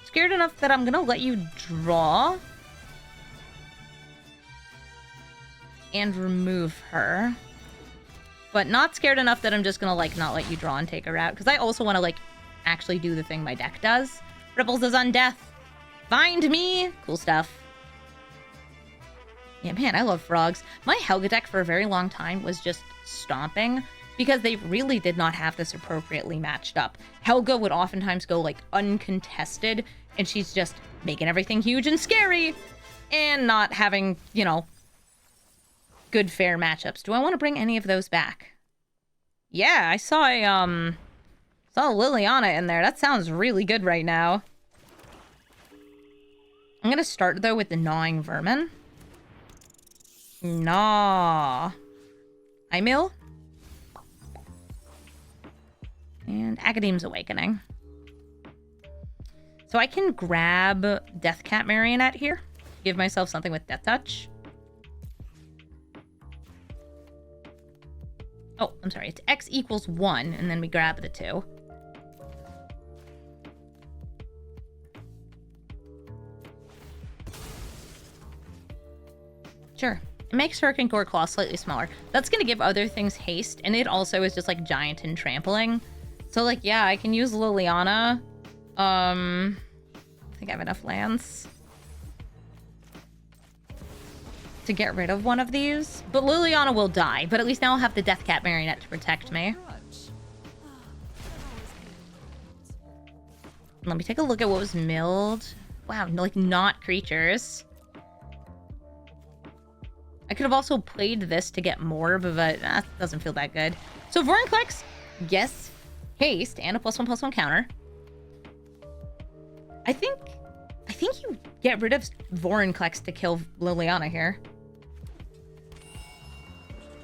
Scared enough that I'm gonna let you draw and remove her, but not scared enough that I'm just gonna like not let you draw and take her out, because I also want to like actually do the thing my deck does. Ripples is on death. Find me. Cool stuff. Yeah, man, I love frogs. My Helga deck for a very long time was just stomping, because they really did not have this appropriately matched up. Helga would oftentimes go like uncontested, and she's just making everything huge and scary, and not having, you know, good fair matchups. Do I want to bring any of those back? Yeah, I saw Liliana in there. That sounds really good right now. I'm gonna start though with the Gnawing Vermin. Gnaw. I mill. And Academ's Awakening. So I can grab Deathcat Marionette here. Give myself something with Death Touch. Oh, I'm sorry. It's X equals 1, and then we grab the 2. Sure. It makes Hurricane Gore Claw slightly smaller. That's going to give other things haste, and it also is just, like, giant and trampling. So, like, yeah, I can use Liliana. I think I have enough lands to get rid of one of these. But Liliana will die, but at least now I'll have the Death Cat Marionette to protect me. Let me take a look at what was milled. Wow, like, not creatures. I could have also played this to get more, but that doesn't feel that good. So Vorinclex, yes, haste, and a +1/+1 counter. I think you get rid of Vorinclex to kill Liliana here.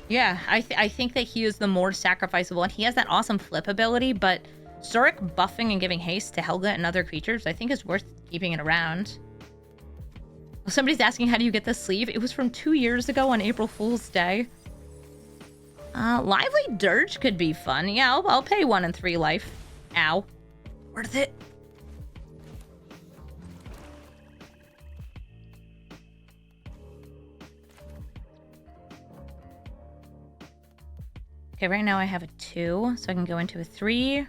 Yeah, I think that he is the more sacrificable, and he has that awesome flip ability, but Zurich buffing and giving haste to Helga and other creatures, I think is worth keeping it around. Somebody's asking, how do you get this sleeve? It was from 2 years ago on April Fool's Day. Lively Dirge could be fun. Yeah, I'll pay 1 and 3 life. Ow. Worth it. Okay, right now I have a 2, so I can go into a 3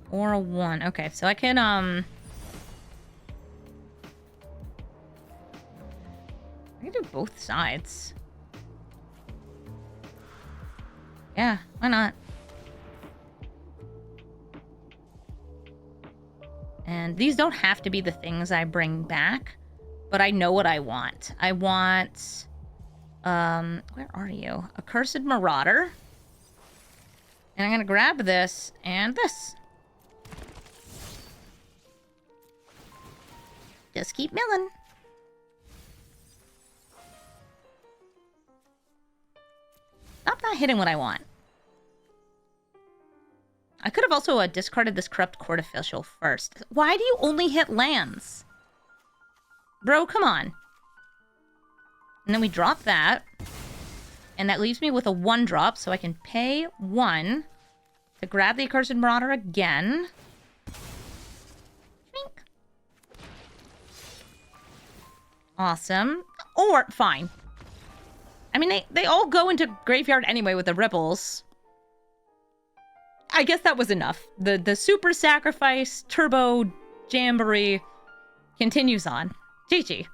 or a 1. Okay, so I can, I can do both sides. Yeah, why not? And these don't have to be the things I bring back, but I know what I want. I want, where are you? A Cursed Marauder. And I'm gonna grab this and this. Just keep milling. Stop not hitting what I want. I could have also discarded this Corrupt Court Official first. Why do you only hit lands? Bro, come on. And then we drop that. And that leaves me with a 1-drop, so I can pay 1 to grab the Accursed Marauder again. Think. Awesome. Or, fine. I mean, they all go into graveyard anyway with the ripples. I guess that was enough. The super sacrifice, turbo jamboree continues on. GG.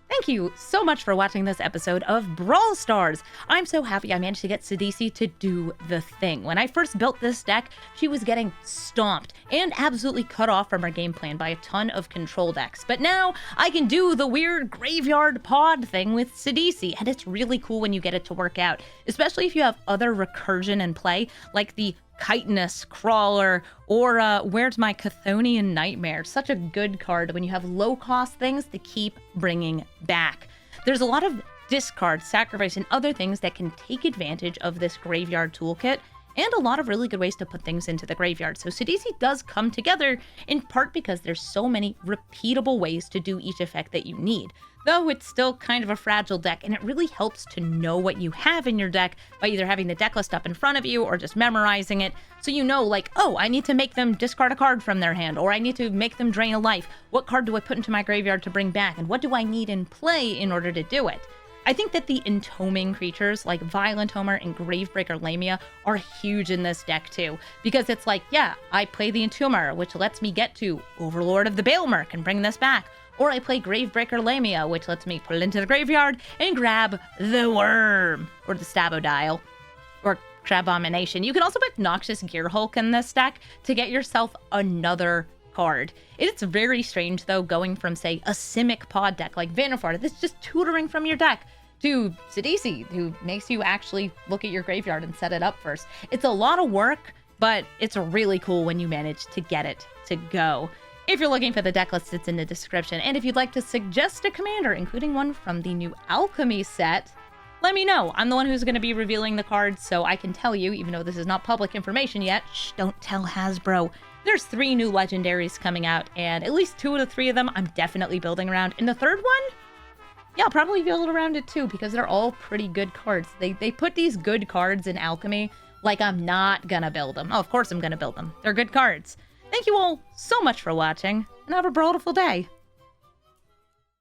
Thank you so much for watching this episode of Brawl Stars. I'm so happy I managed to get Sidisi to do the thing. When I first built this deck, she was getting stomped and absolutely cut off from her game plan by a ton of control decks. But now I can do the weird graveyard pod thing with Sidisi, and it's really cool when you get it to work out, especially if you have other recursion in play, like the Chitinous Crawler, or Where's My Chthonian Nightmare? Such a good card when you have low-cost things to keep bringing back. There's a lot of discard, sacrifice, and other things that can take advantage of this graveyard toolkit, and a lot of really good ways to put things into the graveyard. So Sidisi does come together, in part because there's so many repeatable ways to do each effect that you need. Though it's still kind of a fragile deck, and it really helps to know what you have in your deck by either having the deck list up in front of you or just memorizing it, so you know, like, oh, I need to make them discard a card from their hand, or I need to make them drain a life. What card do I put into my graveyard to bring back, and what do I need in play in order to do it? I think that the entombing creatures like Violent Homer and Gravebreaker Lamia are huge in this deck too, because it's like, yeah, I play the Entomber, which lets me get to Overlord of the Balemerc and bring this back. Or I play Gravebreaker Lamia, which lets me put it into the graveyard and grab the Worm, or the Stabodile, or Crabomination. You can also put Noxious Gearhulk in this deck to get yourself another card. It's very strange, though, going from, say, a Simic pod deck like Vannifar that's just tutoring from your deck, to Sidisi, who makes you actually look at your graveyard and set it up first. It's a lot of work, but it's really cool when you manage to get it to go. If you're looking for the deck list, it's in the description. And if you'd like to suggest a commander, including one from the new Alchemy set, let me know. I'm the one who's going to be revealing the cards, so I can tell you, even though this is not public information yet, shh, don't tell Hasbro. There's 3 new legendaries coming out, and at least 2 of the 3 of them I'm definitely building around. And the third one? Yeah, I'll probably build around it too, because they're all pretty good cards. They put these good cards in Alchemy like I'm not gonna build them. Oh, of course I'm gonna build them. They're good cards. Thank you all so much for watching, and have a brawlful day.